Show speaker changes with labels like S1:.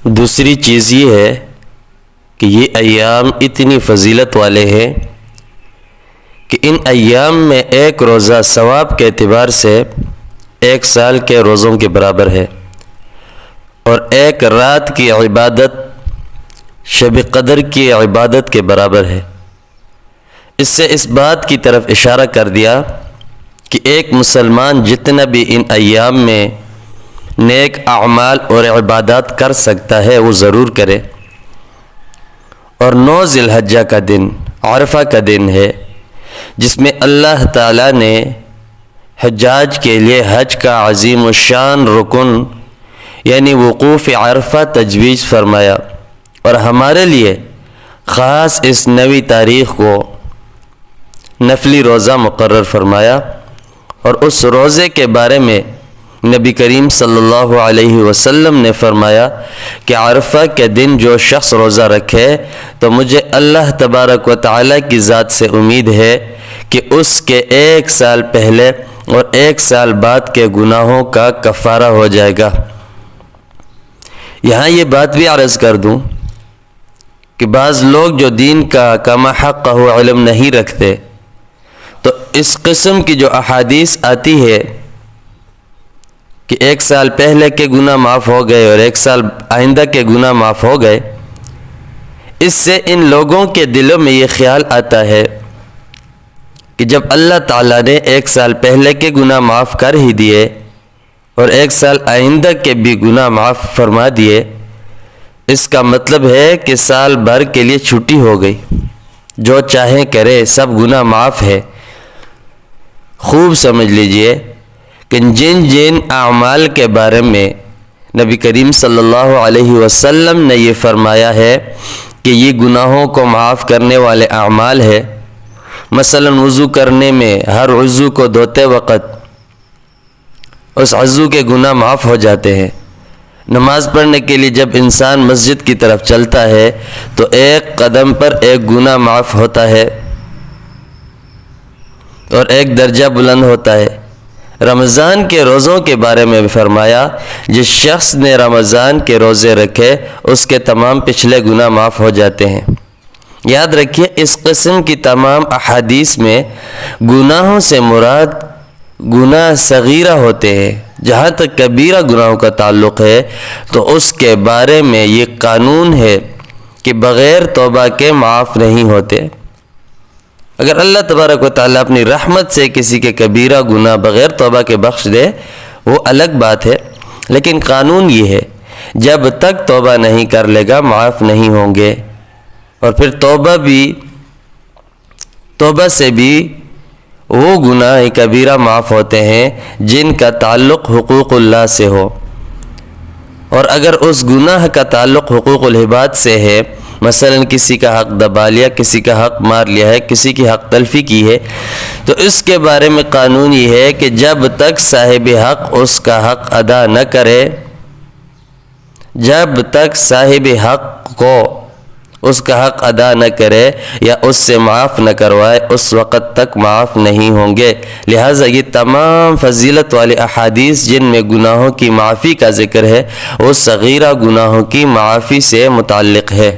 S1: دوسری چیز یہ ہے کہ یہ ایام اتنی فضیلت والے ہیں کہ ان ایام میں ایک روزہ ثواب کے اعتبار سے 1 سال کے روزوں کے برابر ہے، اور ایک رات کی عبادت شب قدر کی عبادت کے برابر ہے۔ اس سے اس بات کی طرف اشارہ کر دیا کہ ایک مسلمان جتنا بھی ان ایام میں نیک اعمال اور عبادات کر سکتا ہے وہ ضرور کرے۔ اور 9 ذی الحجہ کا دن عرفہ کا دن ہے، جس میں اللہ تعالیٰ نے حجاج کے لیے حج کا عظیم الشان رکن یعنی وقوف عرفہ تجویز فرمایا، اور ہمارے لیے خاص اس 9 تاریخ کو نفلی روزہ مقرر فرمایا۔ اور اس روزے کے بارے میں نبی کریم صلی اللہ علیہ وسلم نے فرمایا کہ عرفہ کے دن جو شخص روزہ رکھے تو مجھے اللہ تبارک و تعالیٰ کی ذات سے امید ہے کہ اس کے 1 سال پہلے اور 1 سال بعد کے گناہوں کا کفارہ ہو جائے گا۔ یہاں یہ بات بھی عرض کر دوں کہ بعض لوگ جو دین کا کما حقہ علم نہیں رکھتے، تو اس قسم کی جو احادیث آتی ہے کہ 1 سال پہلے کے گناہ معاف ہو گئے اور 1 سال آئندہ کے گناہ معاف ہو گئے، اس سے ان لوگوں کے دلوں میں یہ خیال آتا ہے کہ جب اللہ تعالیٰ نے 1 سال پہلے کے گناہ معاف کر ہی دیے اور 1 سال آئندہ کے بھی گناہ معاف فرما دیے، اس کا مطلب ہے کہ سال بھر کے لیے چھٹی ہو گئی، جو چاہیں کرے، سب گناہ معاف ہے۔ خوب سمجھ لیجئے کہ جن جن اعمال کے بارے میں نبی کریم صلی اللہ علیہ وسلم نے یہ فرمایا ہے کہ یہ گناہوں کو معاف کرنے والے اعمال ہے، مثلا وضو کرنے میں ہر عضو کو دھوتے وقت اس عضو کے گناہ معاف ہو جاتے ہیں۔ نماز پڑھنے کے لیے جب انسان مسجد کی طرف چلتا ہے تو 1 قدم پر 1 گناہ معاف ہوتا ہے اور 1 درجہ بلند ہوتا ہے۔ رمضان کے روزوں کے بارے میں بھی فرمایا جس شخص نے رمضان کے روزے رکھے اس کے تمام پچھلے گناہ معاف ہو جاتے ہیں۔ یاد رکھیے اس قسم کی تمام احادیث میں گناہوں سے مراد گناہ صغیرہ ہوتے ہیں۔ جہاں تک کبیرہ گناہوں کا تعلق ہے تو اس کے بارے میں یہ قانون ہے کہ بغیر توبہ کے معاف نہیں ہوتے۔ اگر اللہ تبارک و تعالیٰ اپنی رحمت سے کسی کے کبیرہ گناہ بغیر توبہ کے بخش دے وہ الگ بات ہے، لیکن قانون یہ ہے جب تک توبہ نہیں کر لے گا معاف نہیں ہوں گے۔ اور پھر توبہ سے بھی وہ گناہ کبیرہ معاف ہوتے ہیں جن کا تعلق حقوق اللہ سے ہو، اور اگر اس گناہ کا تعلق حقوق العباد سے ہے، مثلا کسی کا حق دبا لیا، کسی کا حق مار لیا ہے، کسی کی حق تلفی کی ہے، تو اس کے بارے میں قانون یہ ہے کہ جب تک صاحب حق اس کا حق ادا نہ کرے، جب تک صاحب حق کو اس کا حق ادا نہ کرے یا اس سے معاف نہ کروائے اس وقت تک معاف نہیں ہوں گے۔ لہٰذا یہ تمام فضیلت والے احادیث جن میں گناہوں کی معافی کا ذکر ہے وہ صغیرہ گناہوں کی معافی سے متعلق ہے۔